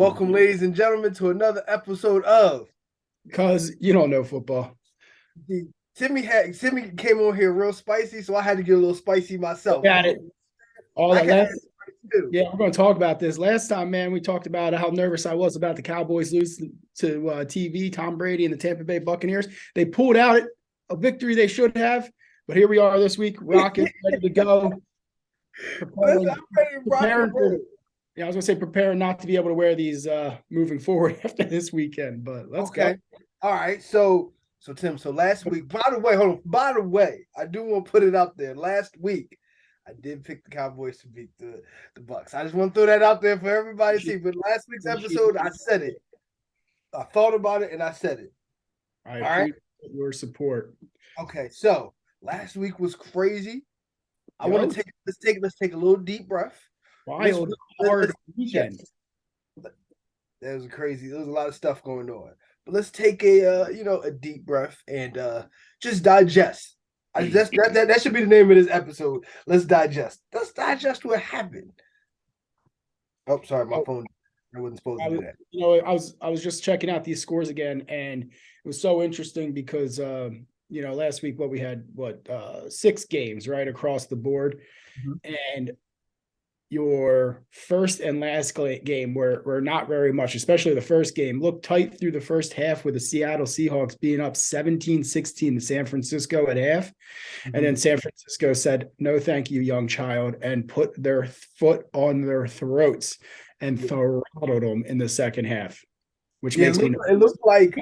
Welcome, ladies and gentlemen, to another episode of Because you don't know football. the Timmy came on here real spicy, so I had to get a little spicy myself. Got it. All I that can add last, spice too. yeah, we're going to talk about this. Last time, man, we talked about how nervous I was about the Cowboys losing to TV, Tom Brady and the Tampa Bay Buccaneers. They pulled out a victory they should have, but here we are this week, rocking, ready to go, Listen, preparing, I'm ready to rock and preparing for. roll. Yeah, I was going to say preparing not to be able to wear these moving forward after this weekend, but let's go. All right. So Tim, so last week, by the way, hold on. By the way, I do want to put it out there. Last week, I did pick the Cowboys to beat the Bucks. I just want to throw that out there for everybody to see. But last week's episode, I said it. I thought about it and I said it. I All right. appreciate your support. Okay, so last week was crazy. I want to let's take a little deep breath. Wild, hard weekend. There was a lot of stuff going on. But let's take a deep breath and just digest. That should be the name of this episode. Let's digest. Let's digest what happened. Oh, sorry, my phone. I wasn't supposed to do that. I was just checking out these scores again, and it was so interesting because last week we had 6 games right across the board, and your first and last game were not very much, especially the first game. Looked tight through the first half with the Seattle Seahawks being up 17-16 to San Francisco at half. And then San Francisco said, no, thank you, young child, and put their foot on their throats and throttled them in the second half, which makes me nervous. It looked like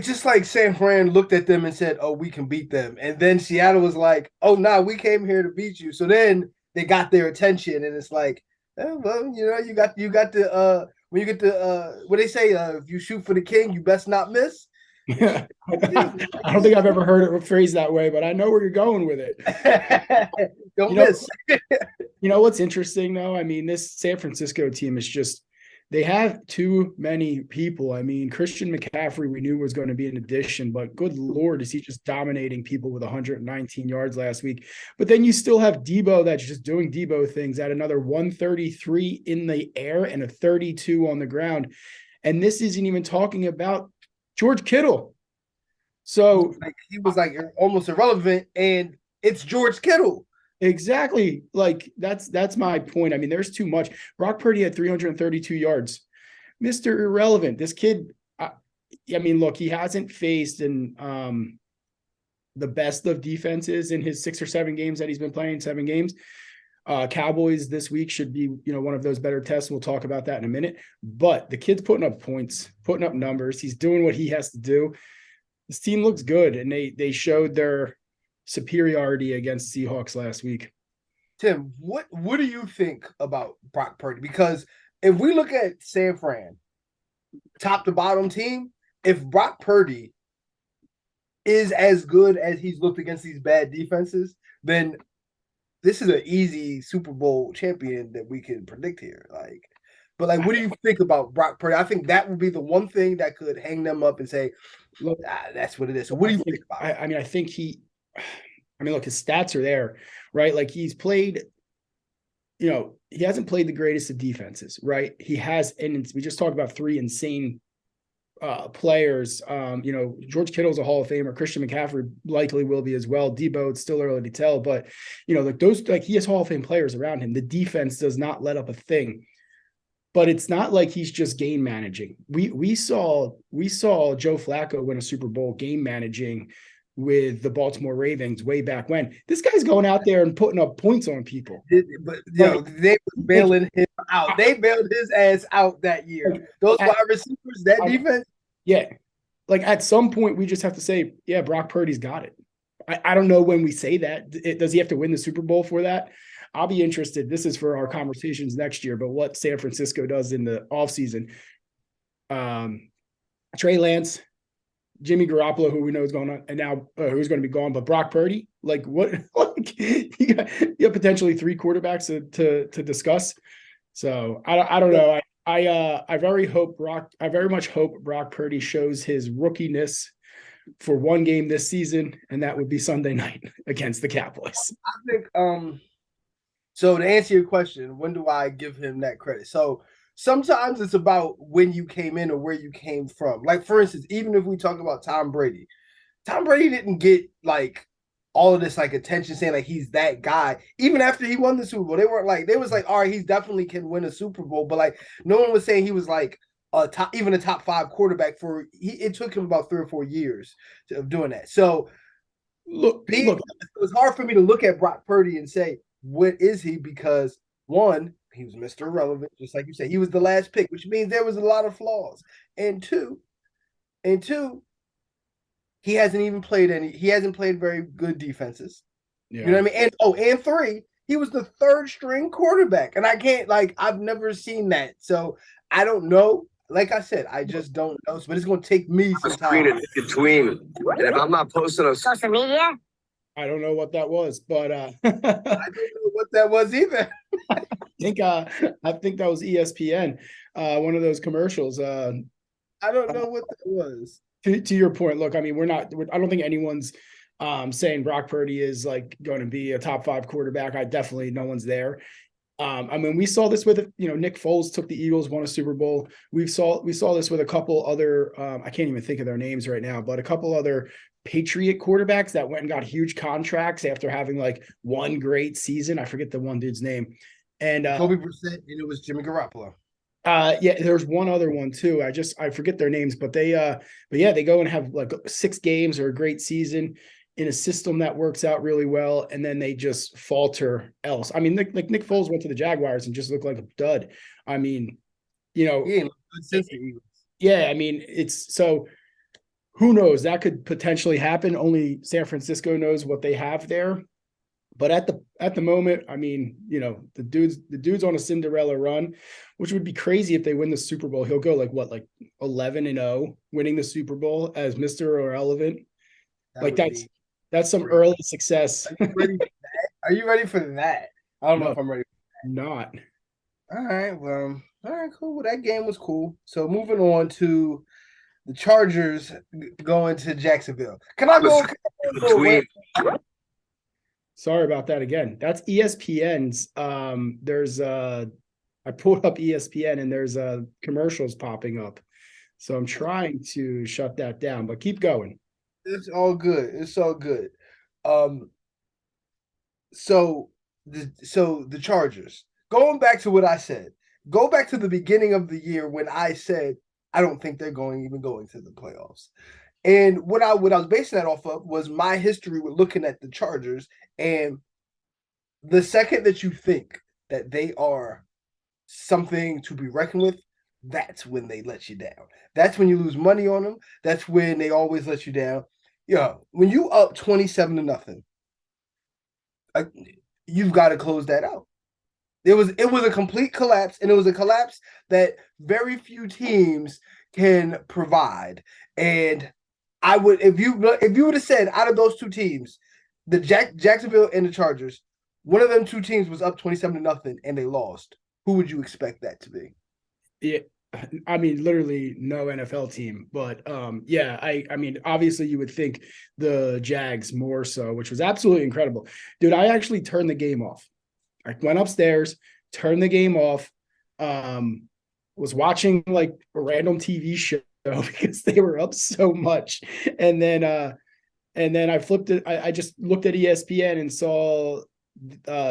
just like San Fran looked at them and said, "Oh, we can beat them," and then Seattle was like, "Oh, no, we came here to beat you." So then they got their attention, and it's like, well, you got the when you get the what they say, if you shoot for the king, you best not miss. I don't think I've ever heard it phrased that way, but I know where you're going with it. Don't miss. What's interesting though? I mean, this San Francisco team is just. They have too many people. I mean, Christian McCaffrey, we knew was going to be an addition, but good Lord, is he just dominating people with 119 yards last week. But then you still have Debo that's just doing Debo things at another 133 in the air and a 32 on the ground. And this isn't even talking about George Kittle. So he was like almost irrelevant, and it's George Kittle. Exactly. Like that's my point. I mean, there's too much. Brock Purdy had 332 yards. Mr. Irrelevant. This kid, I mean, look, he hasn't faced the best of defenses in his 6 or 7 games that he's been playing, 7 games. Cowboys this week should be, one of those better tests. We'll talk about that in a minute. But the kid's putting up points, putting up numbers. He's doing what he has to do. This team looks good, and they showed their superiority against Seahawks last week. Tim, what do you think about Brock Purdy? Because if we look at San Fran, top to bottom team, if Brock Purdy is as good as he's looked against these bad defenses, then this is an easy Super Bowl champion that we can predict here. But what do you think about Brock Purdy? I think that would be the one thing that could hang them up and say, look, that's what it is. So what do you think about it? I think look, his stats are there, right? Like he's played, he hasn't played the greatest of defenses, right? He has, and we just talked about 3 insane players. George Kittle's a Hall of Famer. Christian McCaffrey likely will be as well. Debo, it's still early to tell, but he has Hall of Fame players around him. The defense does not let up a thing. But it's not like he's just game managing. We saw Joe Flacco win a Super Bowl game managing with the Baltimore Ravens way back when. This guy's going out there and putting up points on people. But they were bailing him out. They bailed his ass out that year. Those wide receivers, that defense. Yeah. Like at some point, we just have to say, yeah, Brock Purdy's got it. I don't know when we say that. Does he have to win the Super Bowl for that? I'll be interested. This is for our conversations next year, but what San Francisco does in the offseason. Trey Lance, Jimmy Garoppolo, who we know is going on, and now who's going to be gone, but Brock Purdy, like what? you got potentially 3 quarterbacks to discuss. So I don't know. I very much hope Brock Purdy shows his rookiness for one game this season, and that would be Sunday night against the Cowboys. I think So to answer your question, when do I give him that credit? So sometimes it's about when you came in or where you came from. Like for instance, even if we talk about Tom Brady didn't get like all of this like attention saying like he's that guy. Even after he won the Super Bowl, they was like, all right, he's definitely can win a Super Bowl, but like no one was saying he was like a top five quarterback for it took him about 3 or 4 years of doing that. So Look, it was hard for me to look at Brock Purdy and say, what is he? Because one, he was Mr. Irrelevant, just like you said. He was the last pick, which means there was a lot of flaws. And two, he hasn't played very good defenses. yeah. You know what I mean? And three, he was the third string quarterback. And I can't I've never seen that. So I don't know. Like I said, I just don't know. But it's gonna take me some time. In between. And if I'm not posting on social media, I don't know what that was, but I don't know what that was either. I think that was ESPN, one of those commercials. I don't know what that was. To your point, look, I mean, I don't think anyone's saying Brock Purdy is like going to be a top 5 quarterback. No one's there. I mean, we saw this with, Nick Foles took the Eagles, won a Super Bowl. We saw this with a couple other, I can't even think of their names right now, but a couple other Patriot quarterbacks that went and got huge contracts after having like one great season. I forget the one dude's name. And Kobe Brissett, and it was Jimmy Garoppolo. Yeah, there's one other one too. I forget their names, but they go and have like 6 games or a great season in a system that works out really well, and then they just falter else. I mean, Nick Foles went to the Jaguars and just looked like a dud. I mean, He ain't good since the Eagles. yeah, I mean, it's so who knows? That could potentially happen. Only San Francisco knows what they have there. But at the moment, I mean, the dude's on a Cinderella run, which would be crazy if they win the Super Bowl. He'll go like 11-0, winning the Super Bowl as Mr. Irrelevant. Like that's some early success. Are you ready for that? I don't know if I'm ready. Not. All right. Well, all right, cool. Well, that game was cool. So moving on to the Chargers going to Jacksonville. Can I go? between. Sorry about that again. That's ESPN's. I pulled up ESPN and there's commercials popping up. So I'm trying to shut that down, but keep going. It's all good. It's all good. So the Chargers. Going back to what I said. Go back to the beginning of the year when I said I don't think they're even going to the playoffs. And what I was basing that off of was my history with looking at the Chargers. And the second that you think that they are something to be reckoned with, that's when they let you down. That's when you lose money on them. That's when they always let you down. When you up 27-0, you've got to close that out. It was a complete collapse, and it was a collapse that very few teams can provide. And I would, if you would have said out of those two teams, the Jacksonville and the Chargers, one of them two teams was up 27-0 and they lost, who would you expect that to be? Yeah, I mean, literally no NFL team, but yeah, I mean, obviously you would think the Jags more so, which was absolutely incredible. Dude, I actually turned the game off. I went upstairs, turned the game off, was watching like a random TV show because they were up so much. And then I flipped it. I just looked at ESPN and saw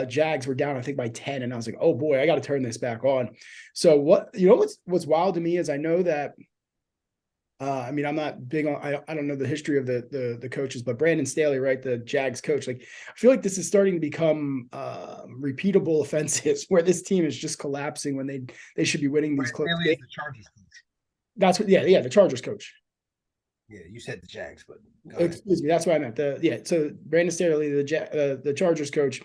Jags were down, I think, by 10. And I was like, oh boy, I got to turn this back on. So what's wild to me is I know that, I mean, I'm not big on, I don't know the history of the coaches, but Brandon Staley, right, the Jags coach, like, I feel like this is starting to become repeatable offenses where this team is just collapsing when they should be winning these close games. The Chargers coach. That's what, yeah, the Chargers coach. Yeah, you said the Jags, but excuse me, that's what I meant. So Brandon Staley, the Chargers coach,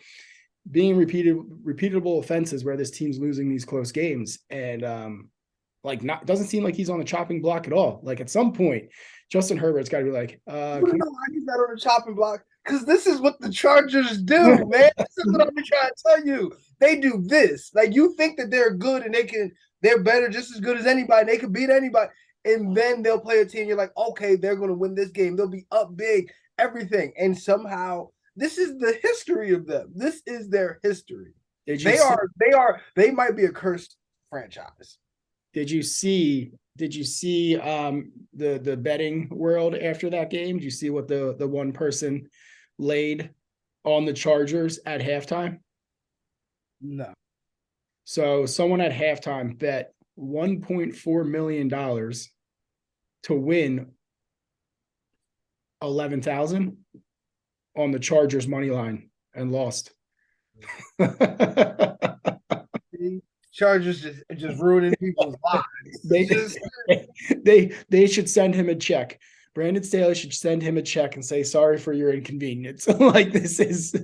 being repeatable offenses where this team's losing these close games, and doesn't seem like he's on the chopping block at all. Like at some point, Justin Herbert's got to be like, you know why he's not on the chopping block? Because this is what the Chargers do, man. This is what I'm trying to tell you. They do this. Like, you think that they're good and they're better, just as good as anybody. They can beat anybody. And then they'll play a team. You're like, okay, they're going to win this game. They'll be up big, everything. And somehow, this is the history of them. This is their history. Did you see, They might be a cursed franchise. did you see the betting world after that game? Did you see what the one person laid on the Chargers at halftime? No. So someone at halftime bet $1.4 million to win 11,000 on the Chargers money line and lost. Chargers just ruining people's lives. They should send him a check. Brandon Staley should send him a check and say sorry for your inconvenience. Like, this is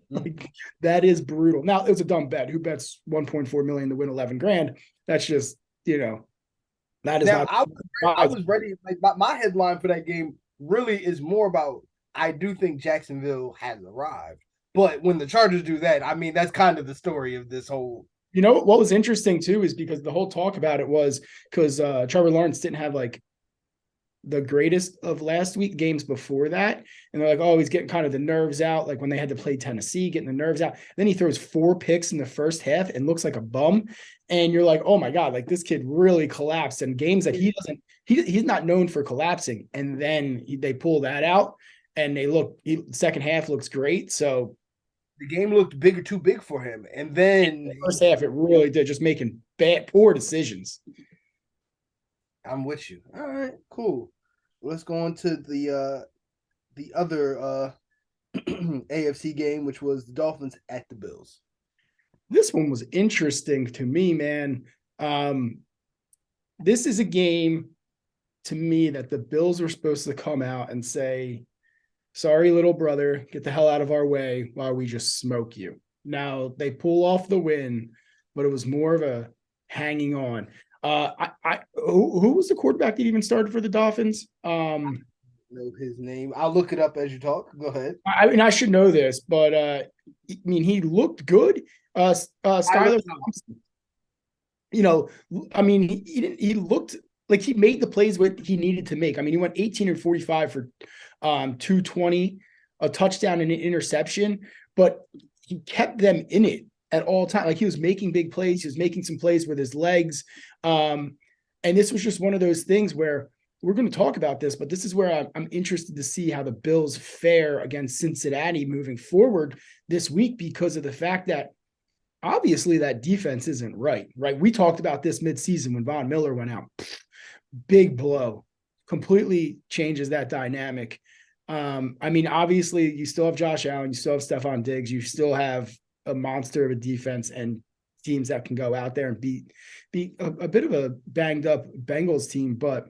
like, that is brutal. Now, it was a dumb bet. Who bets 1.4 million to win 11 grand? That's just, that is now, not. I was ready. Like, my headline for that game really is more about, I do think Jacksonville has arrived. But when the Chargers do that, I mean, that's kind of the story of this whole. What was interesting too is because the whole talk about it was because Trevor Lawrence didn't have like the greatest of last week games before that. And they're like, oh, he's getting kind of the nerves out. Like when they had to play Tennessee, getting the nerves out. Then he throws 4 picks in the first half and looks like a bum. And you're like, oh my God, like this kid really collapsed in games that he's not known for collapsing. And then they pull that out and second half looks great. So the game looked too big for him. And then the first half, it really did, just making poor decisions. I'm with you. All right, cool. Let's go on to the other AFC game, which was the Dolphins at the Bills. This one was interesting to me, man. This is a game to me that the Bills were supposed to come out and say, sorry, little brother, get the hell out of our way while we just smoke you. Now, they pull off the win, but it was more of a hanging on. Who was the quarterback that even started for the Dolphins? Know his name. I'll look it up as you talk. Go ahead. I should know this, but he looked good. Skylar Thompson. He looked like he made the plays what he needed to make. I mean, he went 18 or 45 for 220, a touchdown and an interception, but he kept them in it at all times. Like, he was making big plays. He was making some plays with his legs. And this was just one of those things where we're going to talk about this, but this is where I'm interested to see how the Bills fare against Cincinnati moving forward this week, because of the fact that obviously that defense isn't right? We talked about this midseason when Von Miller went out. Big blow, completely changes that dynamic. Obviously you still have Josh Allen, you still have Stephon Diggs, you still have a monster of a defense and teams that can go out there and beat a bit of a banged up Bengals team. But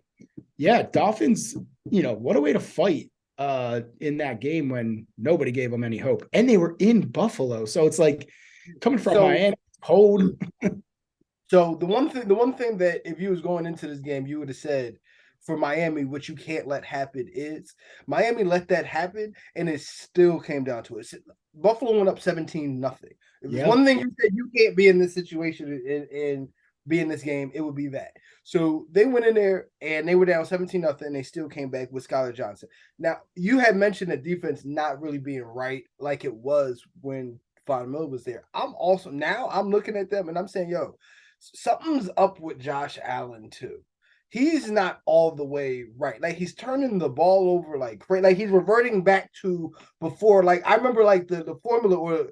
yeah, Dolphins, what a way to fight in that game when nobody gave them any hope. And they were in Buffalo. So it's like coming from Miami, cold. So the one thing that if you was going into this game, you would have said for Miami, what you can't let happen is Miami let that happen, and it still came down to it. Buffalo went up 17-0. If one thing you said you can't be in this situation and be in this game, it would be that. So they went in there and they were down 17-0, and they still came back with Skylar Johnson. Now, you had mentioned the defense not really being right like it was when Von Miller was there. I'm looking at them and I'm saying, yo, something's up with Josh Allen too. He's not all the way right. Like, he's turning the ball over like crazy. Like, he's reverting back to before. Like, I remember like the formula, or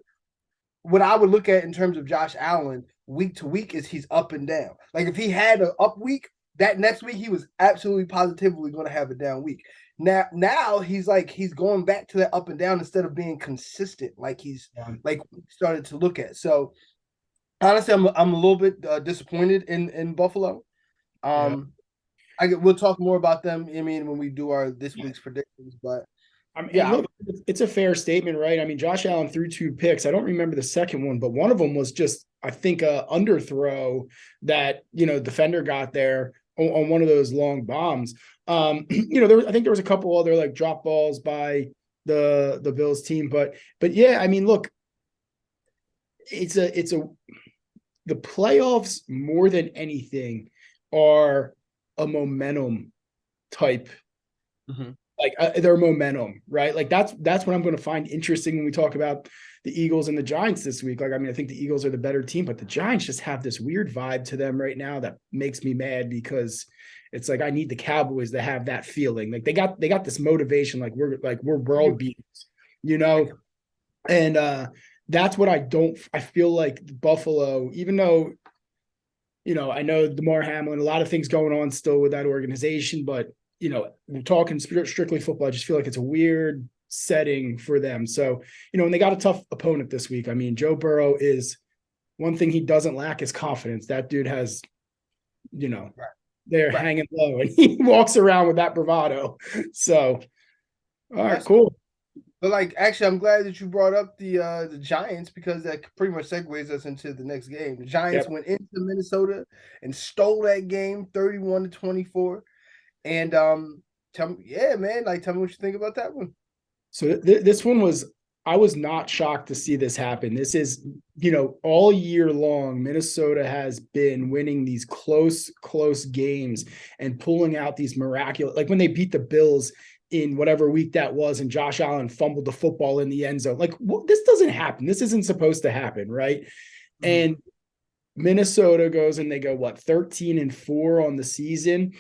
what I would look at in terms of Josh Allen week to week, is he's up and down. Like, if he had an up week, that next week he was absolutely positively going to have a down week. Now he's going back to that up and down instead of being consistent like he's like started to look at. So honestly, I'm a little bit disappointed in Buffalo. We'll talk more about them, when we do our this week's predictions, but look, it's a fair statement, right? Josh Allen threw 2 picks. I don't remember the second one, but one of them was just, I think, a underthrow that, defender got there on one of those long bombs. I think there was a couple other like drop balls by the Bills team, but yeah, look, it's the playoffs more than anything are a momentum type like their momentum, right? Like that's what I'm going to find interesting when we talk about the Eagles and the Giants this week. Like, I mean, I think the Eagles are the better team, but the Giants just have this weird vibe to them right now that makes me mad because it's like I need the Cowboys to have that feeling. Like they got this motivation, like we're world beaters, you know? And that's what I feel like Buffalo, even though, you know, I know DeMar Hamlin, a lot of things going on still with that organization, but you know, we're talking strictly football. I just feel like it's a weird setting for them. So, you know, and they got a tough opponent this week. I mean, Joe Burrow is one thing he doesn't lack is confidence. That dude has, you know, they're hanging low and he walks around with that bravado. So, all right, cool. But like, actually, I'm glad that you brought up the Giants because that pretty much segues us into the next game. The Giants went into Minnesota and stole that game, 31-24. And tell me, man, like tell me what you think about that one. So this one was, I was not shocked to see this happen. This is, you know, all year long, Minnesota has been winning these close games and pulling out these miraculous, like when they beat the Bills in whatever week that was, and Josh Allen fumbled the football in the end zone. Like, well, this doesn't happen. This isn't supposed to happen, right? Mm-hmm. And Minnesota goes and they go, 13-4 on the season.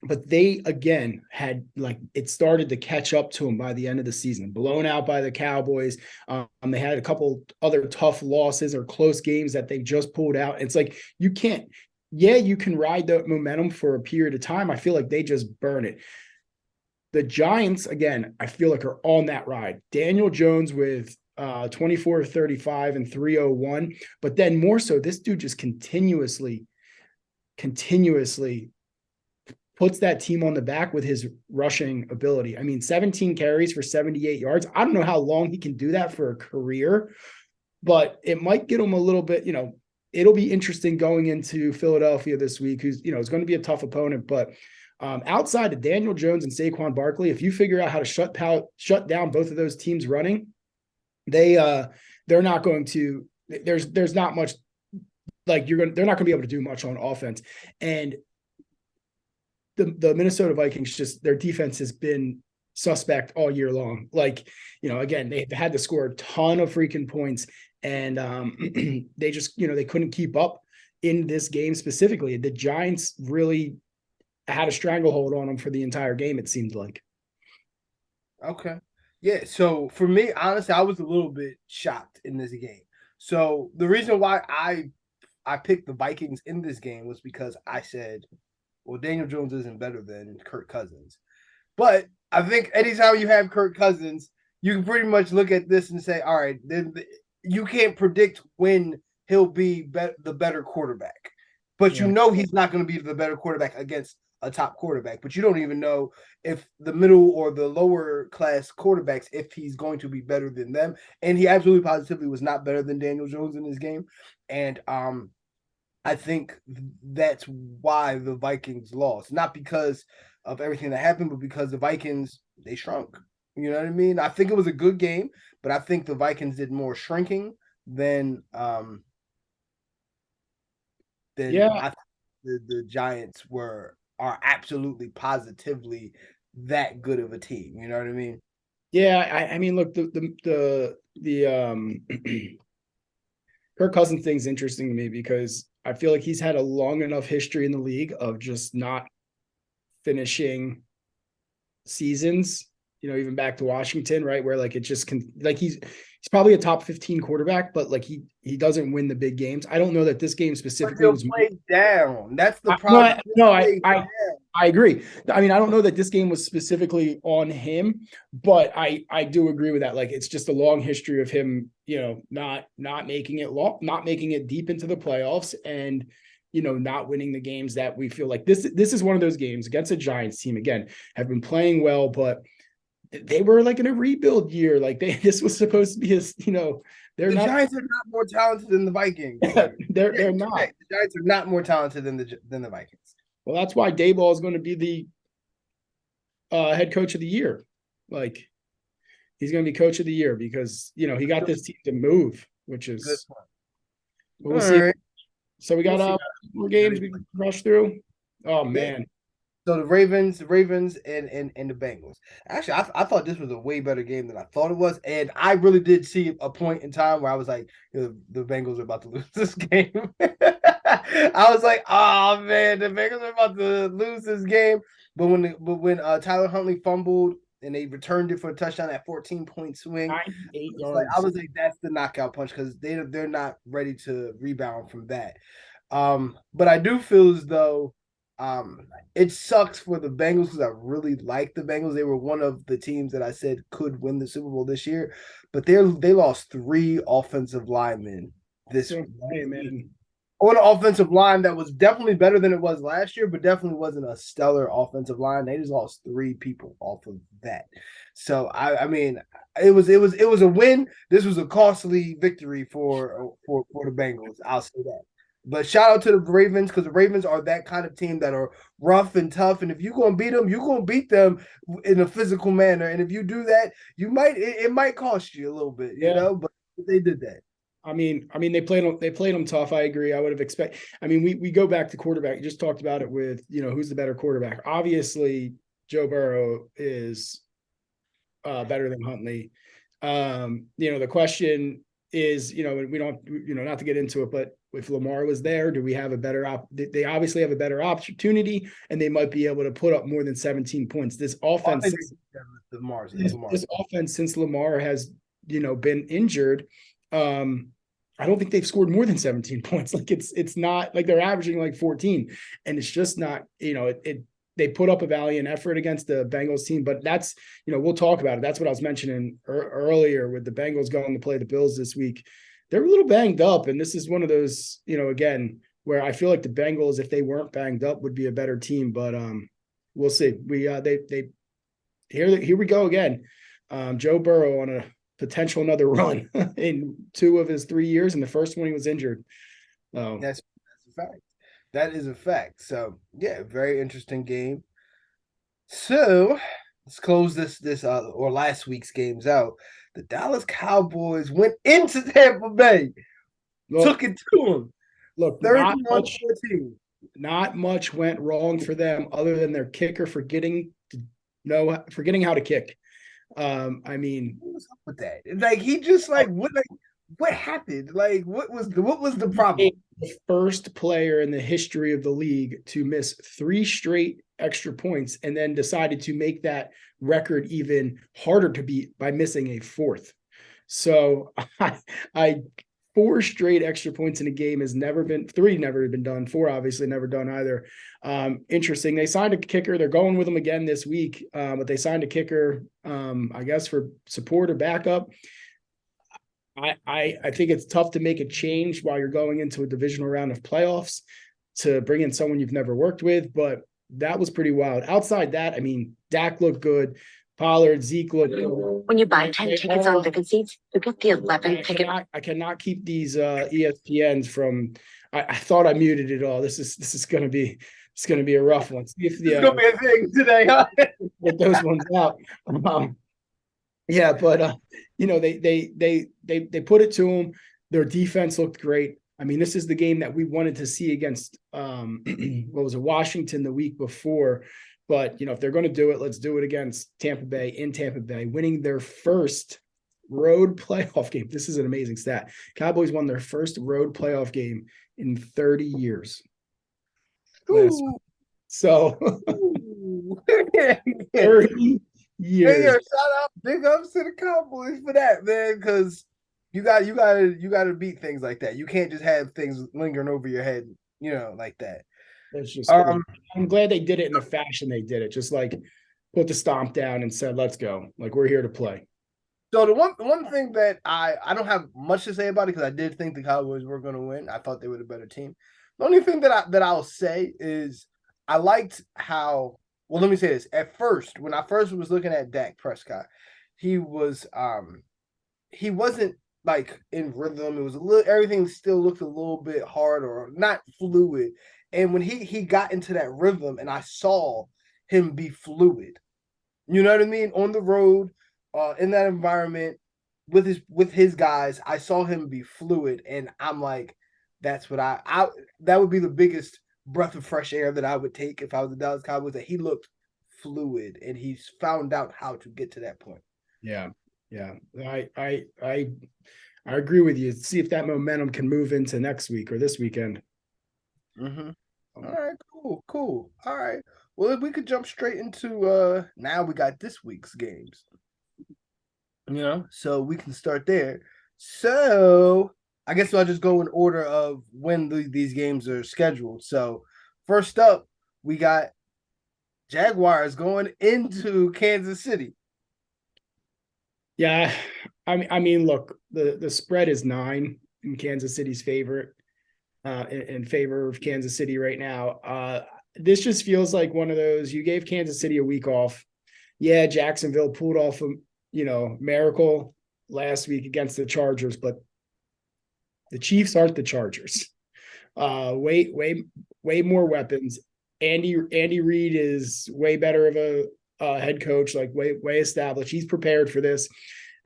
But they, again, had like it started to catch up to them by the end of the season, blown out by the Cowboys. They had a couple other tough losses or close games that they just pulled out. It's like you can't, you can ride the momentum for a period of time. I feel like they just burn it. The Giants, again, I feel like are on that ride. Daniel Jones with 24-35 and 301. But then more so, this dude just continuously puts that team on the back with his rushing ability. I mean, 17 carries for 78 yards. I don't know how long he can do that for a career, but it might get him a little bit, you know, it'll be interesting going into Philadelphia this week, who's, you know, is going to be a tough opponent. But outside of Daniel Jones and Saquon Barkley, if you figure out how to shut down both of those teams running, they're not going to, there's not much, like they're not going to be able to do much on offense. And the Minnesota Vikings, just their defense has been suspect all year long. Like, you know, again, they've had to score a ton of freaking points, and they just, you know, they couldn't keep up in this game specifically. The Giants really had a stranglehold on them for the entire game, it seemed like. Okay. Yeah, so for me, honestly, I was a little bit shocked in this game. So the reason why I picked the Vikings in this game was because I said, well, Daniel Jones isn't better than Kirk Cousins. But I think anytime you have Kirk Cousins, you can pretty much look at this and say, all right, then you can't predict when he'll be the better quarterback. But you know he's not going to be the better quarterback against a top quarterback. But you don't even know if the middle or the lower class quarterbacks, if he's going to be better than them. And he absolutely positively was not better than Daniel Jones in this game. And I think that's why the Vikings lost. Not because of everything that happened, but because the Vikings, they shrunk. You know what I mean? I think it was a good game, but I think the Vikings did more shrinking than the Giants are absolutely positively that good of a team. You know what I mean? Yeah, I mean, look, the Kirk Cousins thing's interesting to me because I feel like he's had a long enough history in the league of just not finishing seasons, you know, even back to Washington, right? Where like it just can, like he's probably a top 15 quarterback, but like he doesn't win the big games. I don't know that this game specifically was played down. That's the problem. I agree. I mean, I don't know that this game was specifically on him, but I do agree with that. Like it's just a long history of him, you know, not making it deep into the playoffs, and you know, not winning the games that we feel like this is one of those games against a Giants team, again, have been playing well, but they were like in a rebuild year. Like this was supposed to be you know, the Giants are not more talented than the Vikings. they're not. The Giants are not more talented than the Vikings. Well, that's why Daboll is going to be the head coach of the year. Like he's going to be coach of the year because, you know, he got this team to move, which is we'll see. Right. So we got more games we can rush through. Oh man. So the Ravens, and the Bengals. Actually, I thought this was a way better game than I thought it was, and I really did see a point in time where I was like, the Bengals are about to lose this game. I was like, oh man, the Bengals are about to lose this game. But when Tyler Huntley fumbled and they returned it for a touchdown at 14-point swing, 98 I yards. was like, that's the knockout punch because they're not ready to rebound from that. But I do feel as though it sucks for the Bengals because I really like the Bengals. They were one of the teams that I said could win the Super Bowl this year, but they lost 3 offensive linemen this So, hey, week man. on an offensive line that was definitely better than it was last year, but definitely wasn't a stellar offensive line. They just lost 3 people off of that. So I mean, it was a win. This was a costly victory for the Bengals. I'll say that. But shout out to the Ravens because the Ravens are that kind of team that are rough and tough. And if you're gonna beat them, you're gonna beat them in a physical manner. And if you do that, it might cost you a little bit, Yeah. but they did that. They played them tough. I agree. I would have expected. I mean, we go back to quarterback. You just talked about it with, who's the better quarterback. Obviously, Joe Burrow is better than Huntley. The question is, we don't, not to get into it, but if Lamar was there, do we have a better they obviously have a better opportunity and they might be able to put up more than 17 points. This offense, this offense, since Lamar has, been injured, I don't think they've scored more than 17 points. Like it's not like they're averaging like 14, and it's just not, they put up a valiant effort against the Bengals team, but that's, we'll talk about it. That's what I was mentioning earlier with the Bengals going to play the Bills this week. They're a little banged up, and this is one of those, again, where I feel like the Bengals, if they weren't banged up, would be a better team. But we'll see. Here we go again. Joe Burrow on a potential another run in 2 of his 3 years, and the first one he was injured. That's a fact. That is a fact. So yeah, very interesting game. So let's close this or last week's games out. The Dallas Cowboys went into Tampa Bay, took it to them. Look, 31-14. Not much went wrong for them other than their kicker forgetting how to kick. I mean, what was up with that? Like he just what happened? Like what was the problem? The first player in the history of the league to miss 3 straight extra points and then decided to make that record even harder to beat by missing a 4th. So I 4 straight extra points in a game has never been 3, never been done. 4 obviously never done either. Interesting. They signed a kicker. They're going with them again this week, but they signed a kicker, I guess for support or backup. I think it's tough to make a change while you're going into a divisional round of playoffs to bring in someone you've never worked with, but that was pretty wild. Outside that, I mean, Dak looked good. Pollard, Zeke looked good. When you buy 10 tickets on Vivid Seats, you get the 11th ticket. I cannot keep these ESPNs from. I thought I muted it all. This is going to be a rough one. See if it's gonna be a thing today, huh? Get those ones out. Yeah, but they put it to them. Their defense looked great. I mean, this is the game that we wanted to see against what was it, Washington the week before. But if they're going to do it, let's do it against Tampa Bay in Tampa Bay, winning their first road playoff game. This is an amazing stat. Cowboys won their first road playoff game in 30 years. So 30 years. Hey, shout out, big ups to the Cowboys for that, man, because you got to beat things like that. You can't just have things lingering over your head, like that. It's just I'm glad they did it in the fashion they did it. Just like put the stomp down and said, let's go. Like we're here to play. So the one thing that I don't have much to say about it because I did think the Cowboys were going to win. I thought they were the better team. The only thing that I'll say is I liked how. Well, let me say this. At first, when I first was looking at Dak Prescott, he wasn't like in rhythm. It was everything still looked a little bit hard or not fluid. And when he got into that rhythm, and I saw him be fluid, you know what I mean, on the road, in that environment with his guys, I saw him be fluid, and I'm like, that's what that would be the biggest breath of fresh air that I would take if I was the Dallas Cowboys. That he looked fluid and he's found out how to get to that point. Yeah. I agree with you. See if that momentum can move into next week or this weekend. Mm-hmm. All right, cool. All right. Well, if we could jump straight into now we got this week's games. So we can start there. So I guess I'll just go in order of when these games are scheduled. So first up, we got Jaguars going into Kansas City. Yeah, I mean, look, the spread is 9 in Kansas City's favor, in favor of Kansas City right now. This just feels like one of those. You gave Kansas City a week off. Yeah, Jacksonville pulled off a miracle last week against the Chargers, but the Chiefs aren't the Chargers. Way more weapons. Andy Reid is way better of a head coach, like way established. He's prepared for this.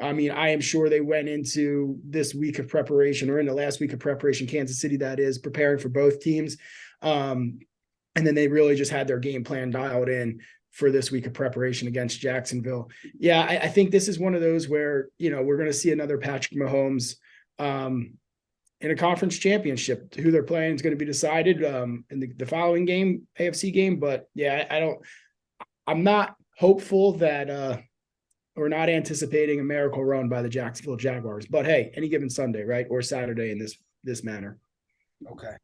I mean, I am sure they went into this week of preparation, or in the last week of preparation, Kansas City, that is, preparing for both teams. And then they really just had their game plan dialed in for this week of preparation against Jacksonville. Yeah, I think this is one of those where, we're going to see another Patrick Mahomes in a conference championship. Who they're playing is going to be decided in the following game, AFC game. But yeah, I'm not hopeful that we're not anticipating a miracle run by the Jacksonville Jaguars. But hey, any given Sunday, right? Or Saturday in this manner. Okay.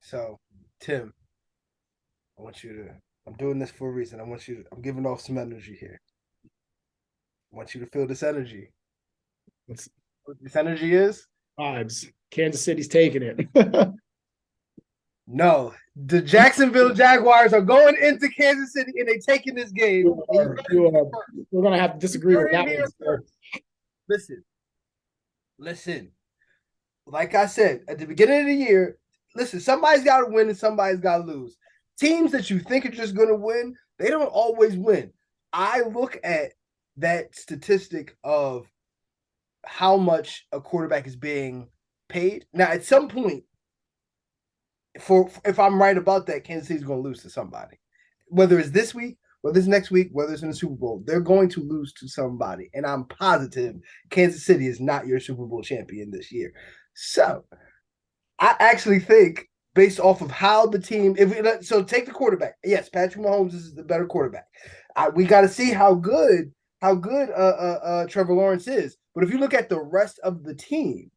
So, Tim, I'm doing this for a reason. I'm giving off some energy here. I want you to feel this energy. What this energy is? Vibes. Kansas City's taking it. No, the Jacksonville Jaguars are going into Kansas City and they're taking this game. We're going to have to disagree with that one. Listen. Like I said, at the beginning of the year, listen, somebody's got to win and somebody's got to lose. Teams that you think are just going to win, they don't always win. I look at that statistic of how much a quarterback is being paid. Now, at some point, if I'm right about that, Kansas City's going to lose to somebody. Whether it's this week, whether it's next week, whether it's in the Super Bowl, they're going to lose to somebody. And I'm positive Kansas City is not your Super Bowl champion this year. So I actually think, based off of how the team, so take the quarterback. Yes, Patrick Mahomes is the better quarterback. We got to see how good Trevor Lawrence is. But if you look at the rest of the team,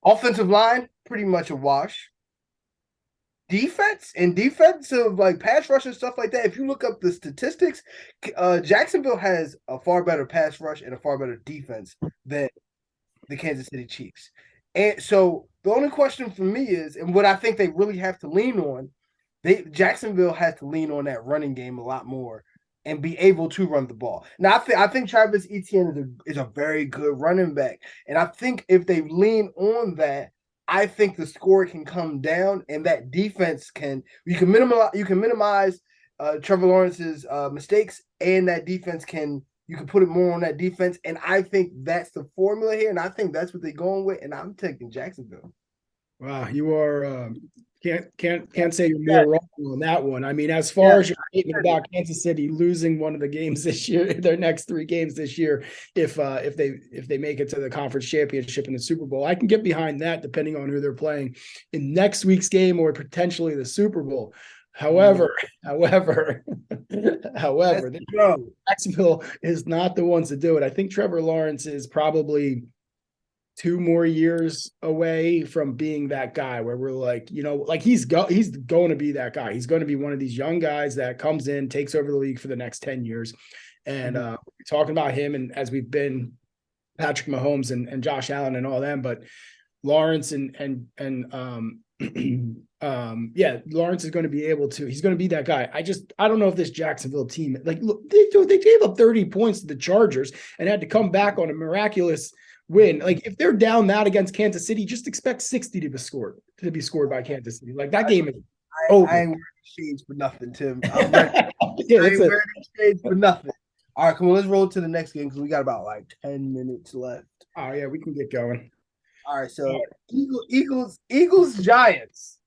offensive line, pretty much a wash. Defensive, like pass rush and stuff like that. If you look up the statistics, Jacksonville has a far better pass rush and a far better defense than the Kansas City Chiefs. And so the only question for me is, and what I think they really have to lean on, Jacksonville has to lean on that running game a lot more and be able to run the ball. Now, I think Travis Etienne is a very good running back. And I think if they lean on that, I think the score can come down and that defense you can minimize Trevor Lawrence's mistakes, and that defense you can put it more on that defense. And I think that's the formula here. And I think that's what they're going with. And I'm taking Jacksonville. Wow, you are can't say you're more wrong on that one. I mean, as far as your statement about Kansas City losing one of the games this year, their next 3 games this year, if they make it to the conference championship in the Super Bowl, I can get behind that depending on who they're playing in next week's game or potentially the Super Bowl. However, Jacksonville is not the ones to do it. I think Trevor Lawrence is probably 2 more years away from being that guy where we're like, he's going to be that guy. He's going to be one of these young guys that comes in, takes over the league for the next 10 years. And we're talking about him, and as we've been Patrick Mahomes and Josh Allen and all them, but Lawrence Lawrence is going to be able to, he's going to be that guy. I don't know if this Jacksonville team, look, they gave up 30 points to the Chargers and had to come back on a miraculous win. Like, if they're down that against Kansas City, just expect 60 to be scored by Kansas City. Like, that game is over. I ain't wearing shades for nothing, Tim. I ain't wearing shades for nothing. All right, come on, let's roll to the next game because we got about 10 minutes left. Oh yeah, we can get going. All right, so Eagles Giants.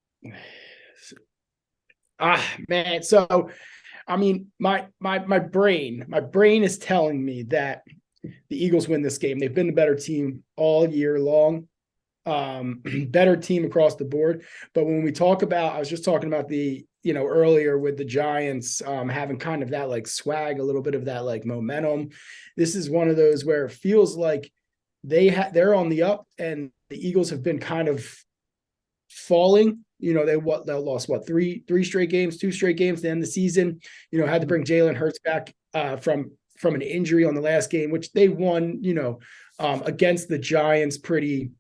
Man. So, I mean, my brain is telling me that the Eagles win this game. They've been the better team all year long. Better team across the board. But when we talk about, I was just talking about earlier with the Giants having kind of that like swag, a little bit of that like momentum. This is one of those where it feels like they're on the up and the Eagles have been kind of falling. They lost three straight games, 2 straight games to end the season. Had to bring Jalen Hurts back from an injury on the last game, which they won, against the Giants pretty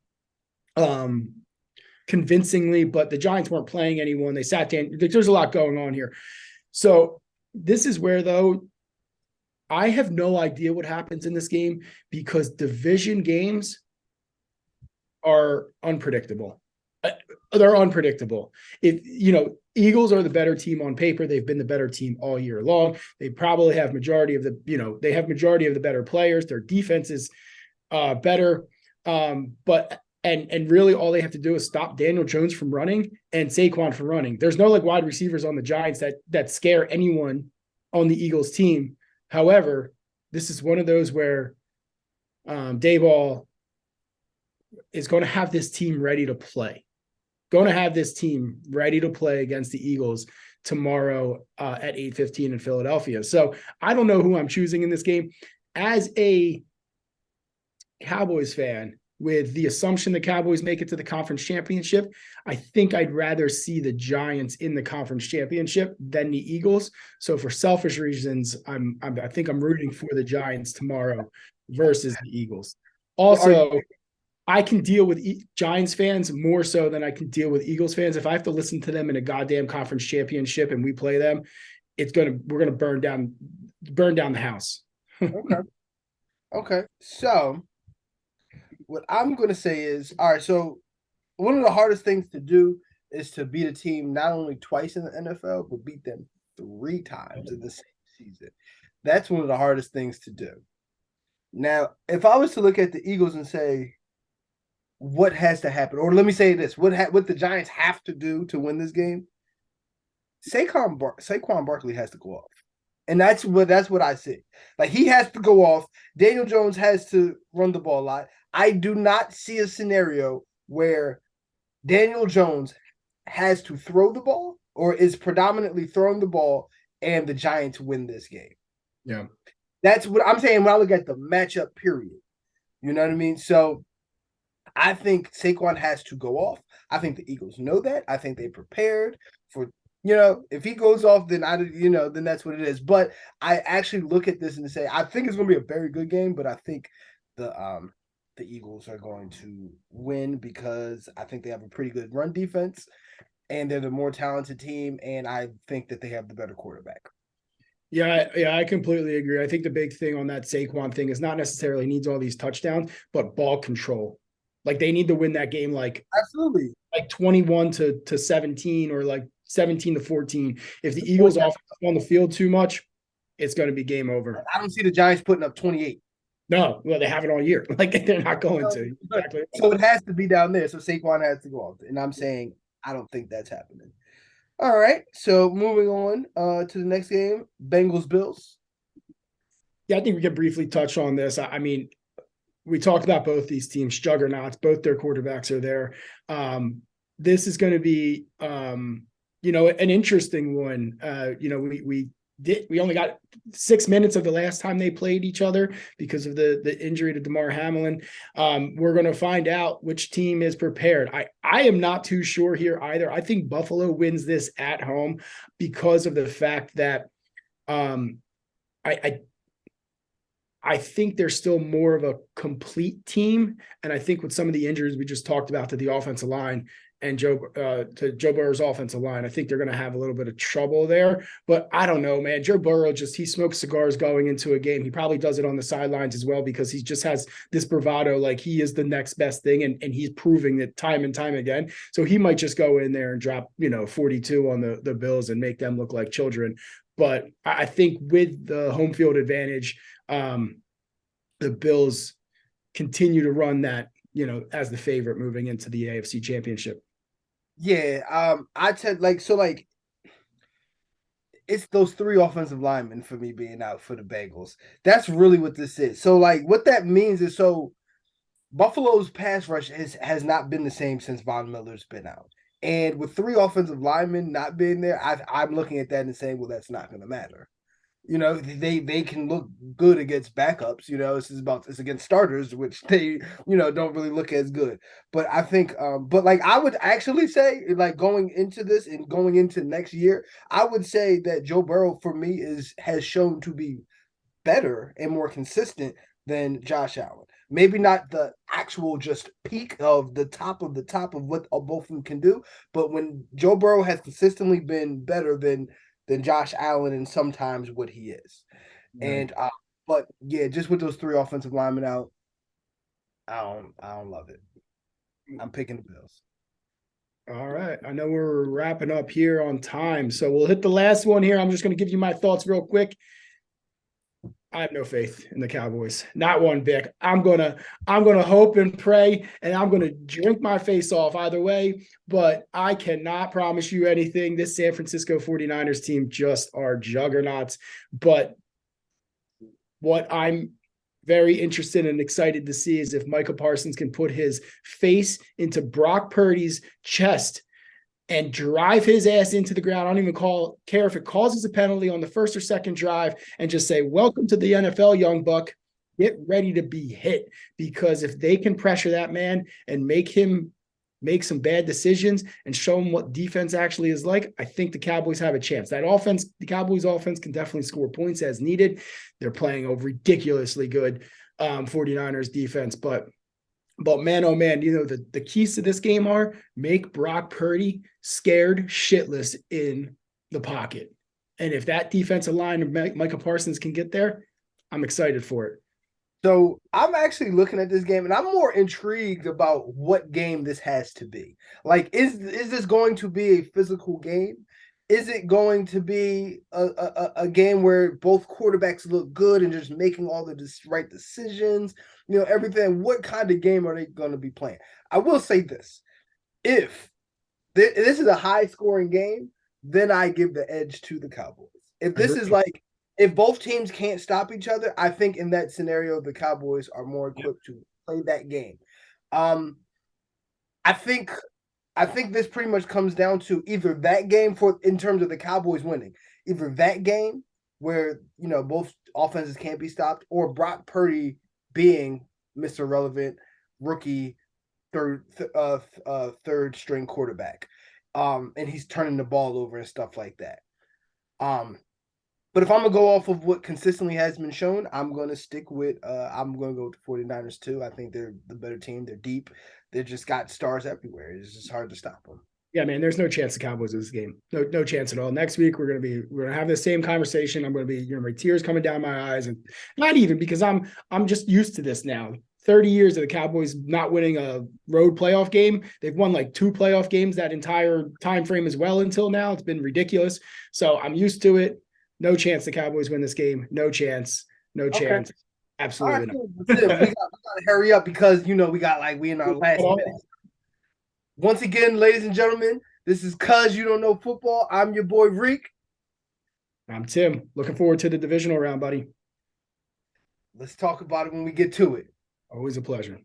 convincingly, but the Giants weren't playing anyone. They sat down. There's a lot going on here. So this is where, though, I have no idea what happens in this game because division games are unpredictable. They're unpredictable. Eagles are the better team on paper. They've been the better team all year long. They probably have majority of the better players. Their defense is better. But really all they have to do is stop Daniel Jones from running and Saquon from running. There's no like wide receivers on the Giants that scare anyone on the Eagles team. However, this is one of those where Daboll is going to have this team ready to play. Against the Eagles tomorrow at 8:15 in Philadelphia. So I don't know who I'm choosing in this game. As a Cowboys fan, with the assumption the Cowboys make it to the conference championship, I think I'd rather see the Giants in the conference championship than the Eagles. So for selfish reasons, I think I'm rooting for the Giants tomorrow versus the Eagles. Also, I can deal with Giants fans more so than I can deal with Eagles fans. If I have to listen to them in a goddamn conference championship and we play them, we're gonna burn down the house. Okay. So what I'm going to say is, all right, so one of the hardest things to do is to beat a team not only twice in the NFL, but beat them 3 times in the same season. That's one of the hardest things to do. Now, if I was to look at the Eagles and say, what has to happen? Or let me say this, what the Giants have to do to win this game? Saquon Barkley has to go off. And that's what I see. Like, he has to go off. Daniel Jones has to run the ball a lot. I do not see a scenario where Daniel Jones has to throw the ball or is predominantly throwing the ball and the Giants win this game. Yeah. That's what I'm saying when I look at the matchup period. You know what I mean? So I think Saquon has to go off. I think the Eagles know that. I think they prepared for, if he goes off, then then that's what it is. But I actually look at this and say, I think it's going to be a very good game, but I think the Eagles are going to win because I think they have a pretty good run defense and they're the more talented team. And I think that they have the better quarterback. Yeah, I completely agree. I think the big thing on that Saquon thing is not necessarily needs all these touchdowns, but ball control. Like, they need to win that game absolutely, like 21-17 or like 17-14. If the Eagles offense on the field too much, it's going to be game over. I don't see the Giants putting up 28. No, well, they haven't all year. Like, they're not going to. Exactly. So it has to be down there. So Saquon has to go off. And I'm saying I don't think that's happening. All right. So moving on to the next game, Bengals-Bills. Yeah, I think we can briefly touch on this. I mean, we talked about both these teams, juggernauts. Both their quarterbacks are there. This is going to be, an interesting one. We only got 6 minutes of the last time they played each other because of the injury to Damar Hamlin. We're going to find out which team is prepared. I am not too sure here either. I think Buffalo wins this at home because of the fact that I think they're still more of a complete team. And I think with some of the injuries we just talked about to the offensive line and Joe Burrow's offensive line, I think they're going to have a little bit of trouble there. But I don't know, man. Joe Burrow he smokes cigars going into a game. He probably does it on the sidelines as well because he just has this bravado, like he is the next best thing. And he's proving it time and time again. So he might just go in there and drop, 42 on the Bills and make them look like children. But I think with the home field advantage, the Bills continue to run that, as the favorite moving into the AFC Championship. Yeah, I said like it's those three offensive linemen for me being out for the Bengals. That's really what this is. So like what that means is so Buffalo's pass rush has not been the same since Von Miller's been out. And with three offensive linemen not being there, I'm looking at that and saying, well, that's not going to matter. You know, they can look good against backups. You know, it's against starters, which they don't really look as good. But I think, but like I would actually say, like going into this and going into next year, I would say that Joe Burrow for me has shown to be better and more consistent than Josh Allen. Maybe not the actual just peak of the top of what both of them can do, but when Joe Burrow has consistently been better than Josh Allen and sometimes what he is. Right. And but yeah, just with those three offensive linemen out, I don't love it. I'm picking the Bills. All right. I know we're wrapping up here on time, so we'll hit the last one here. I'm just going to give you my thoughts real quick. I have no faith in the Cowboys. Not one bit. I'm gonna hope and pray, and I'm gonna drink my face off either way. But I cannot promise you anything. This San Francisco 49ers team just are juggernauts. But what I'm very interested and excited to see is if Michael Parsons can put his face into Brock Purdy's chest and drive his ass into the ground. I don't even care if it causes a penalty on the first or second drive, and just say, welcome to the NFL, young buck. Get ready to be hit, because if they can pressure that man and make him make some bad decisions and show him what defense actually is like, I think the Cowboys have a chance. That offense, the Cowboys offense, can definitely score points as needed. They're playing a ridiculously good 49ers defense, but man, oh man, the keys to this game are make Brock Purdy scared shitless in the pocket. And if that defensive line of Micah Parsons can get there, I'm excited for it. So I'm actually looking at this game and I'm more intrigued about what game this has to be. Like, is this going to be a physical game? Is it going to be a game where both quarterbacks look good and just making all the right decisions? Everything. What kind of game are they going to be playing? I will say this. If this is a high scoring game, then I give the edge to the Cowboys. If this is like if both teams can't stop each other, I think in that scenario the Cowboys are more equipped to play that game. Um, I think this pretty much comes down to either that game in terms of the Cowboys winning, either that game where both offenses can't be stopped, or Brock Purdy being Mr. Relevant rookie third string quarterback. And he's turning the ball over and stuff like that. But if I'm gonna go off of what consistently has been shown, I'm gonna stick with I'm gonna go with the 49ers too. I think they're the better team. They're deep. They just got stars everywhere. It's just hard to stop them. Yeah, man, there's no chance the Cowboys lose this game. No chance at all. Next week we're gonna have the same conversation. I'm gonna be, my tears coming down my eyes, and not even because I'm just used to this now. 30 years of the Cowboys not winning a road playoff game. They've won like 2 playoff games that entire time frame as well until now. It's been ridiculous. So I'm used to it. No chance the Cowboys win this game. No chance. No chance. Okay. Absolutely not. We gotta hurry up because we in our last minute. Once again, ladies and gentlemen, this is Cuz You Don't Know Football. I'm your boy Reek. I'm Tim. Looking forward to the divisional round, buddy. Let's talk about it when we get to it. Always a pleasure.